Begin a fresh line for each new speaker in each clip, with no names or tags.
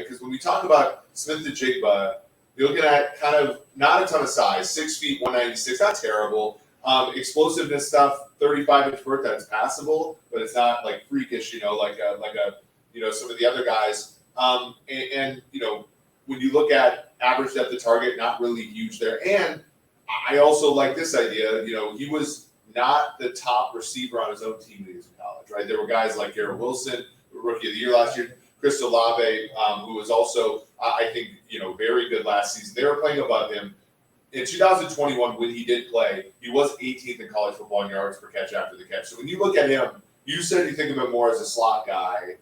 Because when we talk about Smith-Njigba, you're looking at kind of not a ton of size, 6 feet, 196, not terrible. Explosiveness stuff, 35-inch vert, that's passable, but it's not like freakish, like a some of the other guys. And when you look at average depth of target, not really huge there. And I also like this idea. He was not the top receiver on his own team when he was in college, right? There were guys like Garrett Wilson, rookie of the year last year, Chris Olave, who was also, I think, very good last season. They were playing above him. In 2021, when he did play, he was 18th in college football in yards per catch after the catch. So when you look at him, you said you think of him more as a slot guy.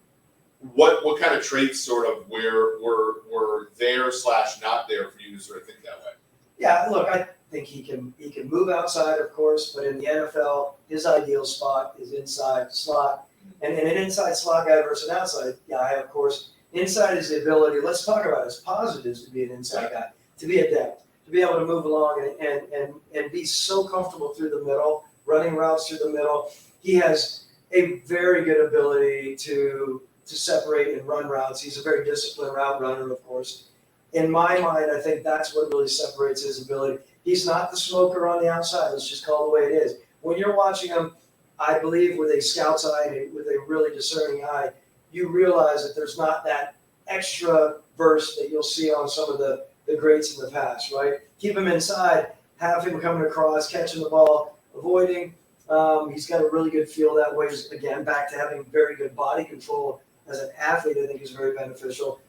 What kind of traits sort of were there / not there for you to sort of think that way?
Yeah, look, I think he can move outside, of course, but in the NFL, his ideal spot is inside slot. And an inside slot guy versus an outside guy, of course, inside is the ability, let's talk about his positives to be an inside guy, to be adept, to be able to move along and be so comfortable through the middle, running routes through the middle. He has a very good ability to separate and run routes. He's a very disciplined route runner, of course. In my mind, I think that's what really separates his ability. He's not the smoker on the outside. Let's just call it the way it is. When you're watching him, I believe with a scout's eye, with a really discerning eye, you realize that there's not that extra burst that you'll see on some of the greats in the past, right? Keep him inside, have him coming across, catching the ball, avoiding. He's got a really good feel that way. Again, back to having very good body control as an athlete, I think is very beneficial.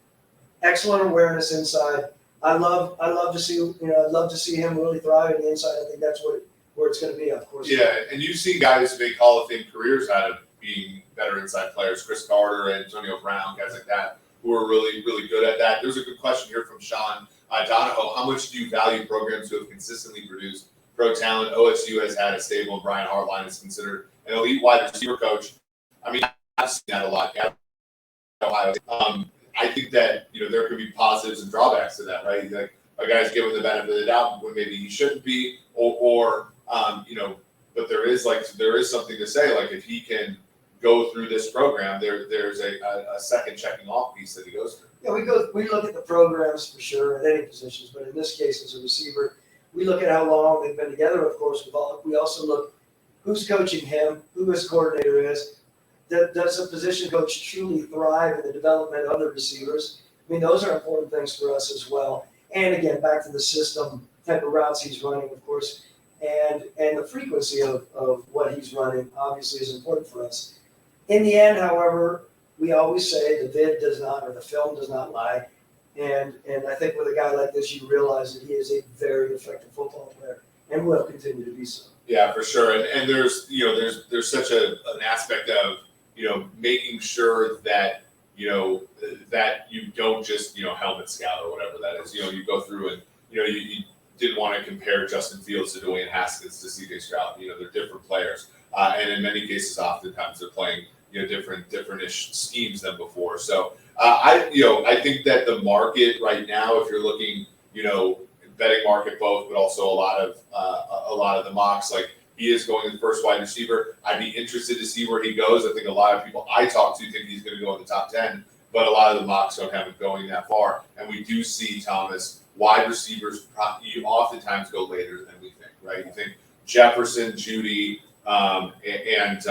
Excellent awareness inside. I'd love to see him really thrive in the inside. I think that's where it's going to be, of course.
Yeah, and you see guys make Hall of Fame careers out of being better inside players. Chris Carter, Antonio Brown, guys like that, who are really, really good at that. There's a good question here from Sean Donahoe. How much do you value programs who have consistently produced pro talent? OSU has had a stable, and Brian Hartline is considered an elite wide receiver coach. I mean, I've seen that a lot. Ohio. I think that there could be positives and drawbacks to that, right? Like a guy's given the benefit of the doubt when maybe he shouldn't be, or but there is something to say, like if he can go through this program, there's a second checking off piece that he goes through.
Yeah, we look at the programs for sure at any positions, but in this case as a receiver, we look at how long they've been together. Of course, we also look who's coaching him, who his coordinator is. Does a position coach truly thrive in the development of the receivers? I mean, those are important things for us as well. And again, back to the system, type of routes he's running, of course, and the frequency of what he's running obviously is important for us. In the end, however, we always say the vid does not, or the film does not lie. And I think with a guy like this, you realize that he is a very effective football player and will continue to be so.
Yeah, for sure. And there's such an aspect of making sure that that you don't just helmet scout or whatever that is. You go through and you didn't want to compare Justin Fields to Dwayne Haskins to C.J. Stroud. They're different players, and in many cases, oftentimes they're playing different-ish schemes than before. So I think that the market right now, if you're looking betting market both, but also a lot of the mocks, like he is going the first wide receiver. I'd be interested to see where he goes. I think a lot of people I talk to think he's going to go in the top 10, but a lot of the mocks don't have him going that far. And we do see, Thomas, wide receivers you oftentimes go later than we think, right? You think Jefferson, Judy, and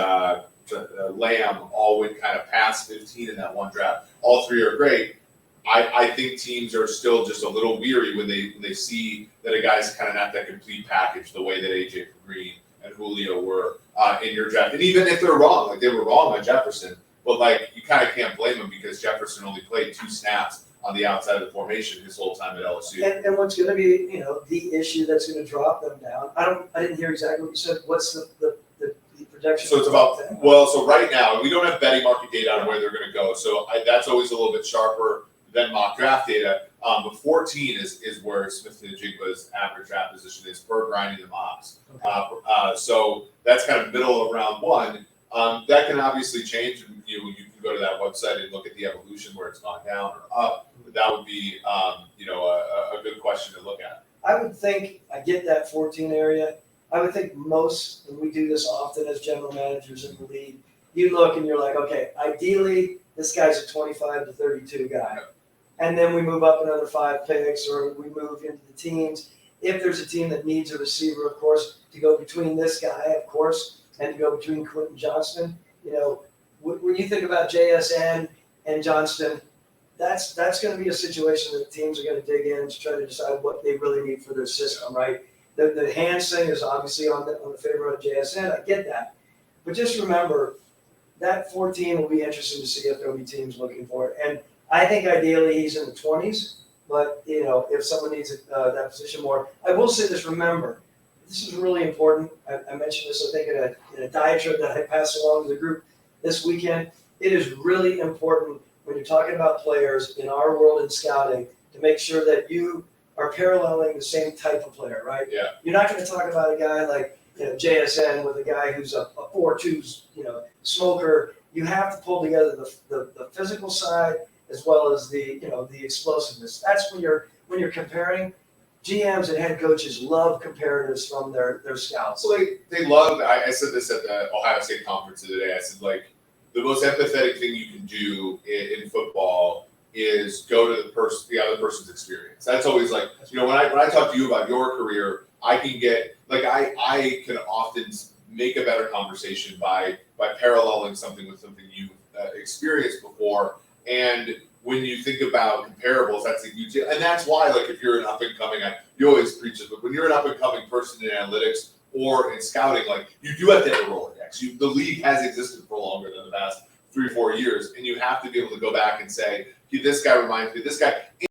Lamb all went kind of past 15 in that one draft. All three are great. I think teams are still just a little weary when they see that a guy's kind of not that complete package the way that AJ Green and Julio were in your draft. And even if they're wrong, like they were wrong on Jefferson, but like you kind of can't blame them because Jefferson only played 2 snaps on the outside of the formation his whole time at LSU.
And what's going to be, the issue that's going to drop them down? I didn't hear exactly what you said. What's the projection?
So it's about so right now we don't have betting market data on where they're going to go. So that's always a little bit sharper than mock draft data. But 14 is where Smith-Njigba's average draft position is per grinding the mocks. Okay. So that's kind of middle of round 1. That can obviously change. You can go to that website and look at the evolution where it's gone down or up. But that would be a good question to look at.
I would think I get that 14 area. I would think most, and we do this often as general managers in the league, you look and you're like, okay, ideally this guy's a 25 to 32 guy. and then we move up another 5 picks, or we move into the teams. If there's a team that needs a receiver, of course, to go between this guy, of course, and to go between Quentin Johnston, when you think about JSN and Johnston, that's going to be a situation that teams are going to dig in to try to decide what they really need for their system, right? The hands thing is obviously on the favor of JSN. I get that, but just remember that 14 will be interesting to see if there'll be teams looking for it. And I think ideally he's in the 20s, but if someone needs that position more, I will say this. Remember, this is really important. I mentioned this, I think, in a diatribe that I passed along to the group this weekend. It is really important when you're talking about players in our world in scouting to make sure that you are paralleling the same type of player, right?
Yeah.
You're not going to talk about a guy like JSN with a guy who's a 4.2 smoker. You have to pull together the physical side as well as the the explosiveness. That's when you're comparing. GMs and head coaches love comparatives from their scouts.
So they love. I said this at the Ohio State conference the other day. I said, like, the most empathetic thing you can do in football is go to the other person's experience. That's always like, when I talk to you about your career, I can get I can often make a better conversation by paralleling something with something you've experienced before. And when you think about comparables, that's a huge, and that's why, like, if you're an up and coming, you always preach this, but when you're an up and coming person in analytics or in scouting, like, you do have to have a Rolodex. The league has existed for longer than the past 3 or 4 years, and you have to be able to go back and say, this guy reminds me, this guy.